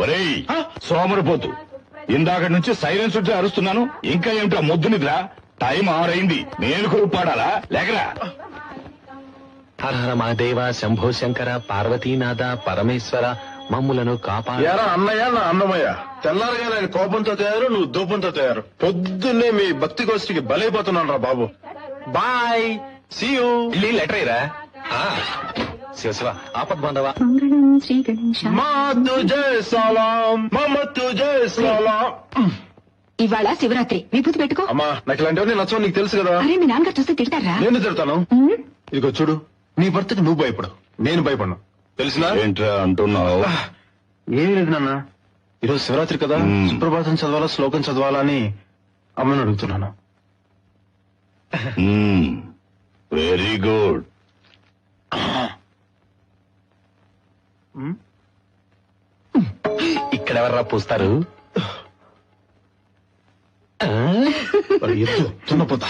ఒరేయ్ సోమరిపోతు, ఇందాక నుంచి సైలెన్స్ ఉంటే అరుస్తున్నాను, ఇంకా ఏమిటా మొద్దు నిద్ర? టైం 6 అయింది. నేను కొడుకు పాడాలా? లేకరా. హర హర మహాదేవ, శంభో శంకర, పార్వతీనాథ, పరమేశ్వర, మమ్ములను కాపాడు. అన్నయ్య నా అన్నమయ్య, తెల్లారగా నేను కోపంతో తయారు, నువ్వు దూపంతో తయారు. పొద్దున్నే మీ భక్తి గోష్ఠికి బలైపోతున్నాను రా బాబు. Bye, see you. లెటర్ అయ్యరా. శివ శివ ఆపద్ బాంధవ. ఇవాళ శివరాత్రి, విభూతి పెట్టుకో. అమ్మా నాకు ఇలాంటివన్నీ నచ్చవు, నీకు తెలుసు కదా. అరే మీ నాన్నగారు చూస్తే తిడతారా? నేను తిడతాను. ఇదిగో చూడు, నీ భర్తకి నువ్వు భయపడు, నేను భయపడను. తెలిసినా? ఏంట్రా అంటున్నావు? ఏం లేదు నాన్న, ఈరోజు శివరాత్రి కదా, సుప్రభాతం చదవాలా, శ్లోకం చదవాలా అని అమ్మని అడుగుతున్నాను. Very good. ఇక్కడెవర్రా పూస్తారు? తున్నపోతా.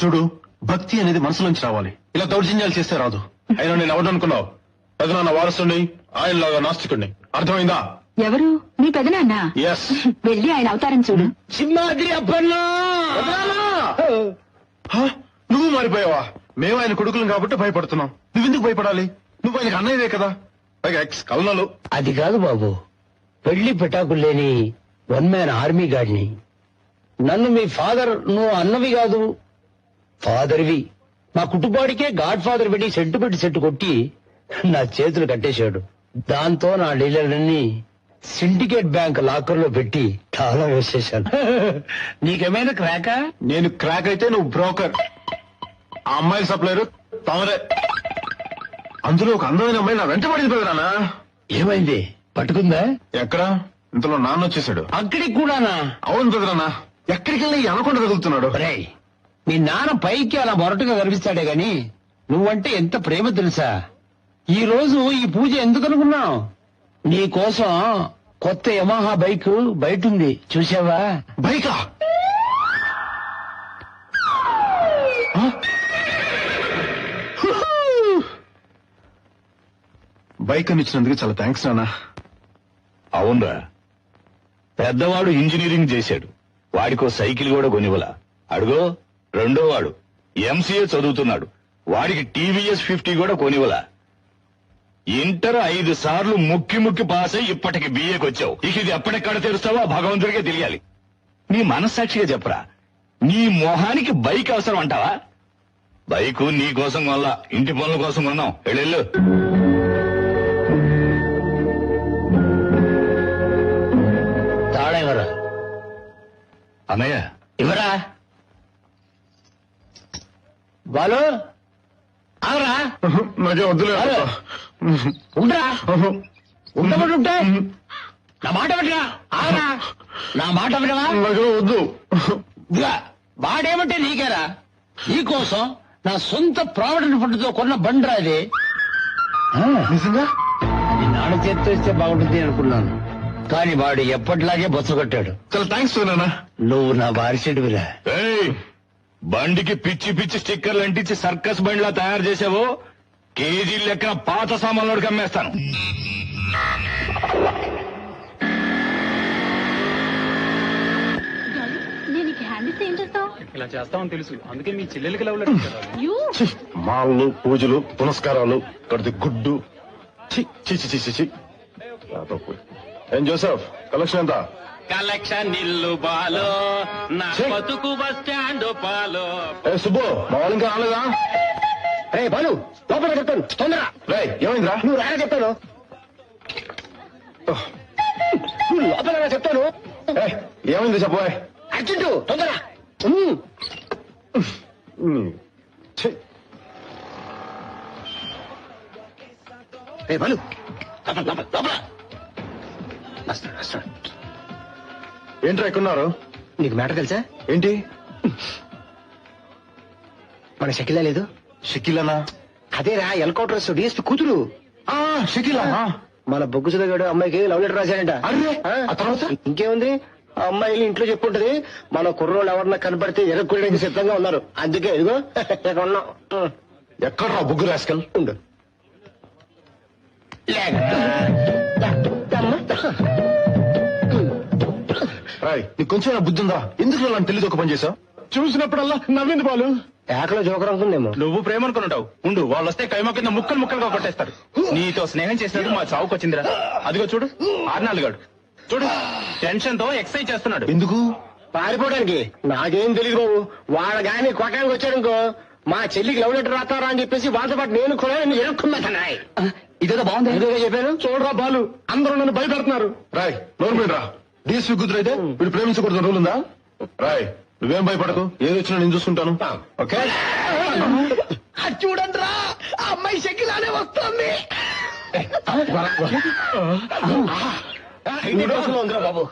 చూడు, భక్తి అనేది మనసులోంచి రావాలి, ఇలా దౌర్జన్యాలు చేస్తే రాదు. అయినా నేను ఎవరు అనుకున్నావు? పెదనాన్న వారసుని, ఆయనలాగా నాస్తికుడిని. అర్థమైందా? ఎవరు? మీ పెదనాన్న? ఎస్. వెళ్ళి ఆయన అవతారం చూడు. సింహాద్రి అప్పన్నా. నువ్వు మారిపోయావా? మేము ఆయన కొడుకులం కాబట్టి భయపడుతున్నాం. నువ్వెందుకు భయపడాలి? నువ్వు ఆయనకు అన్నయ్యవే కదా, పైగా ఎక్స్ కల్నలు. అది కాదు బాబు, పెళ్లి పెటాకులు లేని 1 మ్యాన్ ఆర్మీ గాడిని. నన్ను మీ ఫాదర్, నువ్వు అన్నవి కాదు ఫాదర్వి. మా కుటుంబానికే గాడ్ ఫాదర్ పెట్టి సెట్ కొట్టి నా చేతులు కట్టేశాడు. దాంతో నా డీలర్లన్నీ సిండికేట్ బ్యాంక్ లాకర్ లో పెట్టి తాళం వేసేశాను. నీకేమైనా క్రాకా? నేను క్రాక్ అయితే నువ్వు బ్రోకర్. ఆ అమ్మాయి సప్లైరు తమరే. అందులో ఒక అందమైన అమ్మాయి నా వెంట పడింది పెదనాన్న. ఏమైంది? పట్టుకుందా? ఎక్కడ? ఇంతలో నాన్న వచ్చేసాడు. అక్కడికి కూడానా? అవును పెదనాన్న, ఎక్కడికి వెళ్ళి అనకుండా కదులుతున్నాడు. రేయ్, మీ నాన్న పైకి అలా మొరటుగా కనిపిస్తాడే గాని నువ్వంటే ఎంత ప్రేమ తెలుసా? ఈ రోజు ఈ పూజ ఎందుకు అనుకున్నావు? నీ కోసం కొత్త యమహా బైక్ బయట ఉంది, చూసావా? బైకా? బైక్ అని ఇచ్చినందుకు చాలా థ్యాంక్స్ నాన్న. అవునరా, పెద్దవాడు ఇంజనీరింగ్ చేశాడు, వాడికో సైకిల్ కూడా కొనివ్వలా. అడుగో రెండో వాడు ఎంసీఏ చదువుతున్నాడు, వాడికి టీవీఎస్ 50 కూడా కొనివ్వలా. ఇంటర్ 5 సార్లు ముక్కి పాస్ అయి ఇప్పటికి బిఏకి వచ్చావు. ఇక ఇది ఎప్పటిక్కడ తెరుస్తావో భగవంతుడికే తెలియాలి. నీ మనస్సాక్షిగా చెప్పరా, నీ మొహానికి బైక్ అవసరం అంటావా? బైకు నీ కోసం కొనలా, ఇంటి పనుల కోసం కొన్నాం. వెళ్ళు. తాళం ఇవ్వరా? అన్నయ్య ఇవ్వరా బాలు? ఆగరా? నాకే వద్దులే. ఉండరా? ఉండబడుంటే నా మాట పెట్టరా? ఆగరా? నా మాట వినవా? నాకే వద్దు. వాడేమంటే నీకేరా? నీకోసం నా సొంత ప్రావిడెంట్ ఫండ్ తో కొన్న బండ్రా ఇది. నిజంగా? నీ నాన్న చేత్తో ఇస్తే బాగుంటుంది అనుకున్నాను, కానీ వాడు ఎప్పటిలాగే బొత్స కొట్టాడు. చాలా థ్యాంక్స్ నాన్న. నువ్వు నా వారిసేడువిరా. బండికి పిచ్చి స్టిక్కర్లు అంటించి సర్కస్ బండిలా తయారు చేసావో కేజీ లెక్కన పాత సామాన్లోకి అమ్మేస్తాను. ఇలా చేస్తామని తెలుసు, అందుకే మీ చెల్లెలకి లవ్ లెటర్ ఇచ్చారు. మాళ్ళు, పూజలు, పునస్కారాలు, కడితే గుడ్డు. ఏం జోసెఫ్, కలెక్షన్ ఎంత? కలెక్షన్ ఇల్లు బాలో, నా బతుకు బస్ స్టాండ్ పాలో. సుబ్బు, మా వాళ్ళు ఇంకా రాలేదా? రే బాలు, లోపల చెప్తాను, తొందర. రే ఏమైందిరా? నువ్వు రాగా చెప్తాను. నువ్వు లోపల చెప్తాను. ఏమైంది చెప్పబోయ్? అర్జెంటు, తొందర. రే బాలు, లోపల. ఏంట్రా ఎక్కున్నారు? నీకు మ్యాటర్ తెలుసా? ఏంటి? మన షకిలా లేదు? షకీలనా? అదేరా, హెలికాప్టర్స్ డిఎస్పీ కూతురు. షకీలా? మన బొగ్గు చదివాడు అమ్మాయికి లవ్ లెటర్ రాశాడంట. అరే, ఆ తర్వాత? ఇంకేముంది, ఆ అమ్మాయిలు ఇంట్లో చెప్పుంటది, మన కుర్రోళ్ళు ఎవరన్నా కనపడితే ఎరగొట్టడానికి సిద్ధంగా ఉన్నారు. అందుకే ఇదిగో ఇక్కడ ఉన్నాం. ఎక్కడ్రా బుగ్గు రాస్కల్? ఉండు. రాయ్ నీకు కొంచెం బుద్ధి ఉందా? ఎందుకు అలా తెలియదు ఒక పని చేసావు? చూసినప్పుడల్లా నవ్వింది బాలు. ఏకలో జోకర్ అనుకుందేమో. నువ్వు ప్రేమ అనుకున్నావు. ఉండు, వాళ్ళు వస్తే కైమా కింద ముక్కలు ముక్కలుగా కొట్టేస్తారు. నీతో స్నేహం చేసినందుకు మా చావుకు వచ్చిందిరా. అదిగో చూడు, ఆర్నాలుగాడు చూడు, టెన్షన్ తో ఎక్సర్సైజ్ చేస్తున్నాడు. ఎందుకు? పారిపోవడానికి. నాకేం తెలియదు బాబు. వాళ్ళ గాని కొట్టడానికి వచ్చాడనుకో, మా చెల్లికి లవ్ లెటర్ రాస్తారా అని చెప్పేసి వాళ్ళతో పాటు నేను కూడా ఎరుక్కున్నాయి. ఇదేదో బాగుంది. ఏదో చెప్పాను. చూడరా బాలు, అందరూ నన్ను భయపెడుతున్నారు. రాయ్ నోరు మీడరా. డిఎస్పీ కూతురైతే వీడు ప్రేమించకూడదు రూల్ ఉందా? రాయ్ నువ్వేం భయపడకు, ఏది వచ్చినా నేను చూసుకుంటాను. ఓకే చూడండి రా, అమ్మాయి శక్తిలానే వస్తుంది. ఉందిరా బాబు.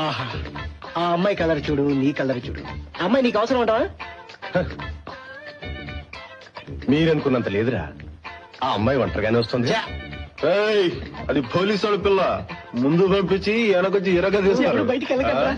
ఆహా, ఆ అమ్మాయి కలర్ చూడు, నీ కలర్ చూడు. అమ్మాయి నీకు అవసరం ఉంటావా? మీరనుకున్నంత లేదురా. ఆ అమ్మాయి ఒంటరిగానే వస్తుంది. ఏయ్, అది పోలీసు వాడి పిల్ల. ముందు పంపించి వెనకొచ్చి ఎరగ తీస్తారు. బయటికి వెళ్ళగలరా?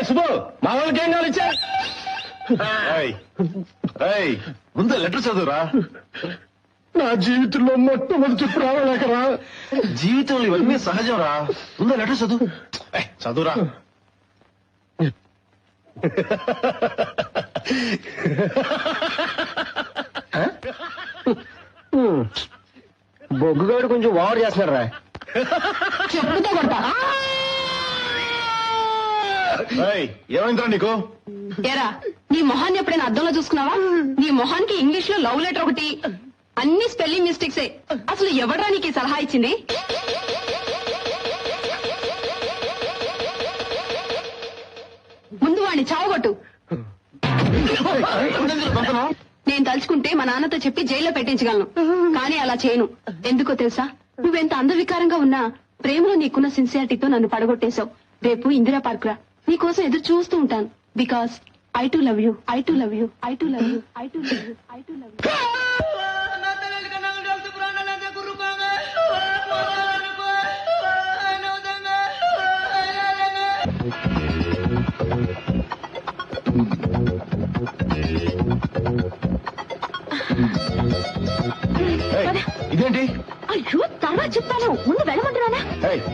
శుభు, మా వాళ్ళకి ఏం కావాలి ఇచ్చా? ముందు లెటర్ చదువురా. నా జీవితంలో మొట్టమొదటి రావలేకరా. జీవితంలో ఇవన్నీ సహజం రా. ముందు లెటర్ చదువు. చదువురా. బొగ్గుగాడు కొంచెం ఓవర్ చేస్తున్నాడు రా. చెప్పుతో కొడతా. ఏమైందిరా నీకు? ఏరా, నీ మొహాన్ని ఎప్పుడైనా అద్దంలో చూసుకున్నావా? నీ మొహానికి ఇంగ్లీష్ లో లవ్ లెటర్ ఒకటి, అన్ని స్పెల్లింగ్ మిస్టేక్సే. అసలు ఎవడ్రా నీకు ఈ సలహా ఇచ్చింది? ముందు వాడిని చావగొట్టు. నేను తలుచుకుంటే మా నాన్నతో చెప్పి జైల్లో పెట్టించగలను, కానీ అలా చేయను. ఎందుకో తెలుసా? నువ్వెంత అందవికారంగా ఉన్నా ప్రేమలో నీకున్న సిన్సియారిటీతో నన్ను పడగొట్టేశావు. రేపు ఇందిరా పార్క్ రా, నీకోసం ఎదురు చూస్తూ ఉంటాను. Because I to love you, I to love you, I to love you, I to love you, I to love you. ఇదేంటి? అయ్యో, తర్వాత చెప్తాను. ముందు వెళ్ళమంటున్నానా?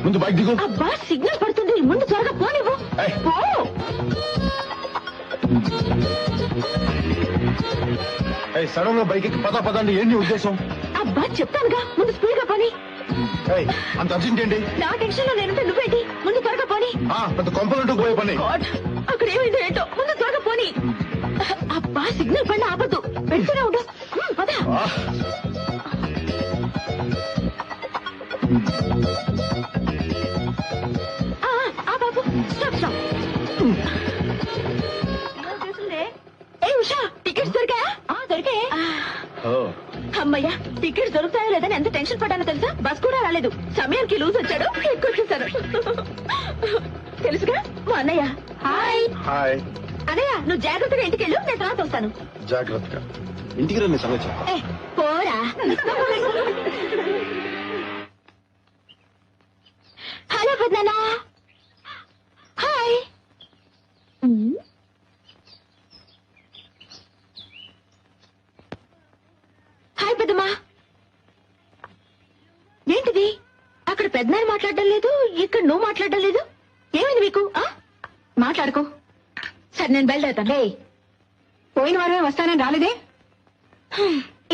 ముందు బైక్ దిగు. అబ్బా, సిగ్నల్ పడుతుంది. ముందు త్వరగా పోనివ్వు. పో. సడన్ గా బైక్ ఎక్కి పద అంటే ఏంటి ఉద్దేశం? అబ్బా, చెప్తానుగా, ముందు స్పీడ్ గా పోని. అంత అర్జెంట్ ఏంటి? నా టెన్షన్ లో నేనుంటే నువ్వేంటి? ముందు త్వరగా పోని. పెద్ద కొంపలంటూ పోయే పని. గాడ్, అక్కడ ఏమైందో ఏంటో. ముందు త్వరగా పోని. అబ్బా, సిగ్నల్ పడిన ఆపద్దు, పెడుతూనే ఉండు. పద. ఆ బాబు, స్టాప్ స్టాప్. ఏ ఉషా, టికెట్స్ దొరికాయా? దొరికాయే. అమ్మయ్యా, టికెట్స్ దొరుకుతాయో లేదని ఎంత టెన్షన్ పడ్డానో తెలుసా? బస్ కూడా రాలేదు. సమయానికి లూజ్ వచ్చాడు, ఎక్కువచ్చేసాను. తెలుసుగా మా అన్నయ్య. హాయ్. హాయ్. అన్నయ్య, నువ్వు జాగ్రత్తగా ఇంటికి వెళ్ళు, నేను తర్వాత వస్తాను. జాగ్రత్తగా ఇంటికి రండి సంగతి. పోరా. హలో పెద్దనా. హాయ్. హాయ్ పెద్దమ్మా. ఏంటిది? అక్కడ పెద్దనాన్న మాట్లాడడం లేదు, ఇక్కడ నువ్వు మాట్లాడడం లేదు. ఏమైంది మీకు? మాట్లాడుకో. సరే, నేను బయలుదేరుతాను. పోయిన వారమే వస్తానని రాలేదే?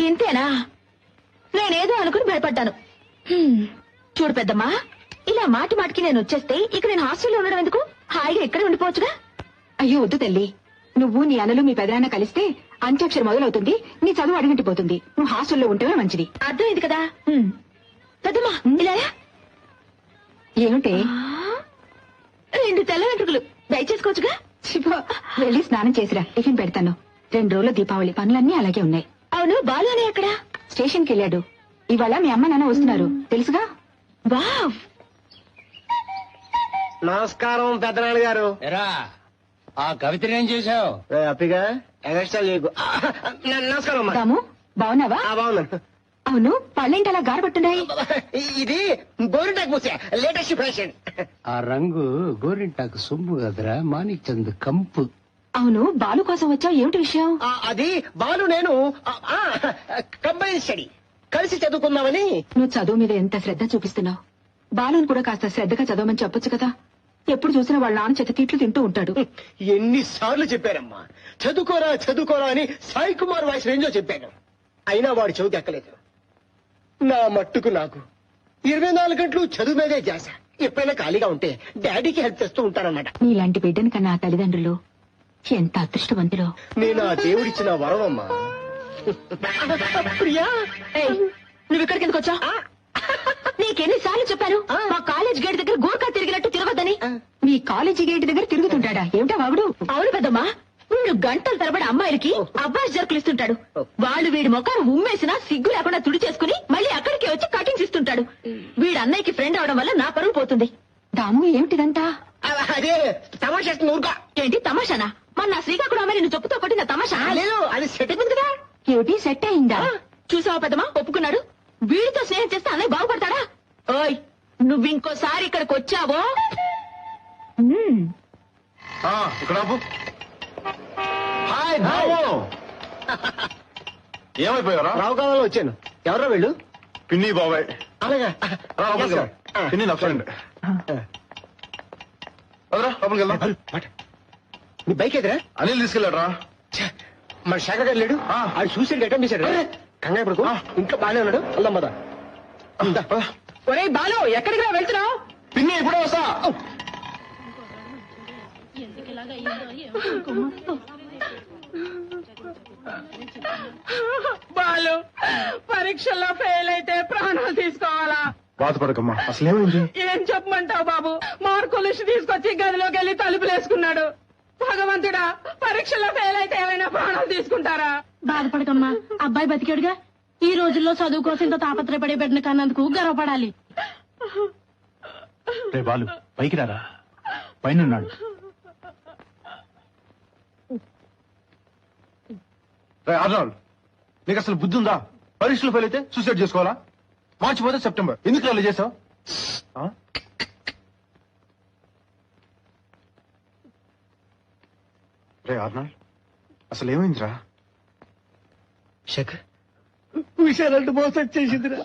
ఇంతేనా? నేనేదో అనుకుని భయపడ్డాను. చూడు పెద్దమ్మా, ఇలా మాటి మాటికి నేను వచ్చేస్తే ఇక నేను హాస్టల్లో ఉండడం ఎందుకు? హాయిగా ఇక్కడే ఉండిపోవచ్చుగా. అయ్యో వద్దు తల్లి, నువ్వు నీ అన్నలు మీ పెదనాన్న కలిస్తే అంత్యాక్షరి మొదలవుతుంది, నీ చదువు అడుగుంటిపోతుంది. నువ్వు హాస్టల్లో ఉంటేనే మంచిది. అర్థమైంది కదా? పెద్దమ్మా, ఇలా ఏమిటి? 2 తెల్ల వెంట్రుకలు దయచేసుకోవచ్చుగా. శివ, వెళ్ళి స్నానం చేసిరా, టిఫిన్ పెడతాను. 2 రోజుల దీపావళి పనులన్నీ అలాగే ఉన్నాయి. అవును, బాలు అని ఎక్కడ? స్టేషన్కి వెళ్ళాడు. ఇవాళ మీ అమ్మ నాన్న వస్తున్నారు తెలుసుగా. వావ్, నమస్కారం పెద్దనాన్న గారు. ఎరా ఆ కవితని ఏం చేశావు? అప్పిగా ఎగస్ట్రా చేయకు. నమస్కారం అమ్మా. రాము, బాగున్నావా? బాగున్నాను. అవును, పళ్ళేంటి అలా గారపట్టున్నాయి? ఇది గోరింటాకు పూసే లేటెస్ట్ ఫ్యాషన్. ఆ రంగు గోరింటాకు సొమ్ము కదరా, మాణిక్ చంద్ కంపు. అవును, బాలు కోసం వచ్చావు, ఏమిటి విషయం? అది బాలు నేను కంబైన్ స్టడీ కలిసి చదువుకుందామని. నువ్వు చదువు మీద ఎంత శ్రద్ధ చూపిస్తున్నావు. బాలుని కూడా కాస్త శ్రద్ధగా చదవమని చెప్పొచ్చు కదా. ఎప్పుడు చూసినా వాళ్ళ నాన్న చేత తిట్లు తింటూ ఉంటాడు. ఎన్నిసార్లు చెప్పారమ్మా చదువుకోరా చదువుకోరా అని. సాయి కుమార్ వాయిస్ రేంజో చెప్పాను, అయినా వాడు చదువు ఎక్కలేదు. నా మట్టుకు నాకు 24 గంటలు చదువు మీదే ధ్యాస. ఎప్పుడైనా ఖాళీగా ఉంటే డాడీకి హెల్ప్ చేస్తూ ఉంటారన్నమాట. నీలాంటి బిడ్డని కన్నా ఆ తల్లిదండ్రులు ఎంత అదృష్టవంతులో. నేను ఆ దేవుడిచ్చిన వరం అమ్మా. ప్రియా, ఏయ్, నువ్వు ఇక్కడికి ఎందుకు వచ్చా? నీకెన్నిసార్లు చెప్పాను మా కాలేజ్ గేట్ దగ్గర గోర్ఖా తిరిగినట్టు తిరగద్దని. మీ కాలేజీ గేట్ దగ్గర తిరుగుతుంటాడా ఏమిటా వాగుడు? అవును పెద్దమ్మా, వీడు గంటల తరబడి అమ్మాయిలకి అబ్బాయి జరుకులు ఇస్తుంటాడు. వాళ్ళు వీడి మొఖాన్ని ఉమ్మేసినా సిగ్గు లేకుండా తుడి చేసుకుని మళ్ళీ అక్కడికి వచ్చి కటింగ్స్ ఇస్తుంటాడు. వీడు అన్నయ్యకి ఫ్రెండ్ అవడం వల్ల నా పరువు పోతుంది. దాము, ఏమిటిదంతా? అదే తమాషా ఊరుగా. ఏంటి తమాషానా? మన నా శ్రీకాకుళం అమ్మాయి నిన్ను చెప్పుతో కొట్టిన తమాషా? లేదు, అది సెట్ అయిపోయింది కదా. ఏమిటి సెట్ అయిందా? చూసావా పెద్దమ్మా, ఒప్పుకున్నాడు. వీడితో స్నేహం చేస్తే అన్నయ్య బాగుపడతాడా? ఓయ్, నువ్వు ఇంకోసారి ఇక్కడికి వచ్చావో ఇక్కడ ఆపు. హాయ్ బాబు. ఏమైపోయారా? రావు కాలంలో వచ్చాను. ఎవరో వీళ్ళు? పిన్ని బాబాయ్. అలాగా. లోపలికి వెళ్దాం. పిన్ని నా ఫ్రెండ్. అదరా లోపలికి వెళ్దాం. నీ బైక్ ఎదురా? అనిల్ తీసుకెళ్ళాడు రా. మన శాఖ గారు లేడు. ఆడు సూసైడ్ అటెంప్ట్ చేశాడు. కంగారు పడుకో, ఇంట్లో బాగానే ఉన్నాడు. వెళ్దాం పద. ఒరే బాలు, ఎక్కడికి రా వెళ్తున్నావు? పిన్ని ఇప్పుడే వస్తా. బాలు, పరీక్షల్లో ఫెయిల్ అయితే ప్రాణాలు తీసుకోవాలా? బాధపడకమ్మా, అసలు ఏమైంది? ఏం చెప్పమంటావు బాబు? మార్కుల లిస్టు తీసుకొచ్చి గదిలోకి వెళ్ళి తలుపులేసుకున్నాడు. భగవంతుడా, పరీక్షల్లో ఫెయిల్ అయితే ఏమైనా ప్రాణాలు తీసుకుంటారా? బాధపడకమ్మా, అబ్బాయి బతికాడుగా. ఈ రోజుల్లో చదువు కోసం ఇంత తాపత్రయపడే బిడ్డను కన్నందుకు గర్వపడాలి. రే బాలు, పైకి రారా, పైన ఉన్నాడు. రే ఆర్నాల్డ్, నీకు అసలు బుద్ధి ఉందా? పరీక్షలు ఫెయిల్ అయితే సూసైడ్ చేసుకోవాలా? మార్చి పోతే సెప్టెంబర్, ఎందుకు అలా చేసావు? రే ఆర్నాల్డ్, అసలు ఏమైందిరా? శేఖర్, విషయాలంటూ మోసం చేసిందిరా.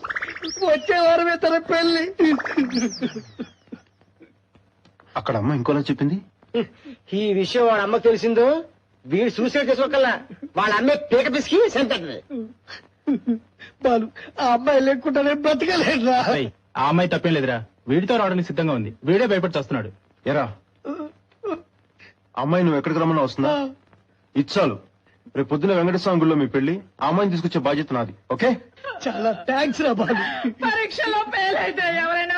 వచ్చే వారమే తన పెళ్లి. అక్కడ అమ్మ ఇంకోలా చెప్పింది. ఈ విషయం వాడు అమ్మకు తెలిసిందో వీడు సూసైడ్ చేసుకోకల్లా వాళ్ళ అమ్మే పీక పిసికి చంపేస్తుంది. బాలు, ఆ అమ్మాయి లేకుండానే బ్రతకలేదురా. రేయ్, ఆ అమ్మాయి తప్పేం లేదురా, వీడితో రావడానికి సిద్ధంగా ఉంది. వీడే భయపడి చేస్తున్నాడు. ఎరా అమ్మాయి నువ్వు ఎక్కడికి రమ్మన్నా వస్తుందా? ఇచ్చాలు. రేపు పొద్దున వెంకటస్వామి గుళ్ళో మీ పెళ్లి. ఆ అమ్మాయిని తీసుకొచ్చే బాధ్యత నాది. ఓకే? చాలా థ్యాంక్స్ రా బాలు. పరీక్షలో ఫెయిల్ అయితే ఎవరైనా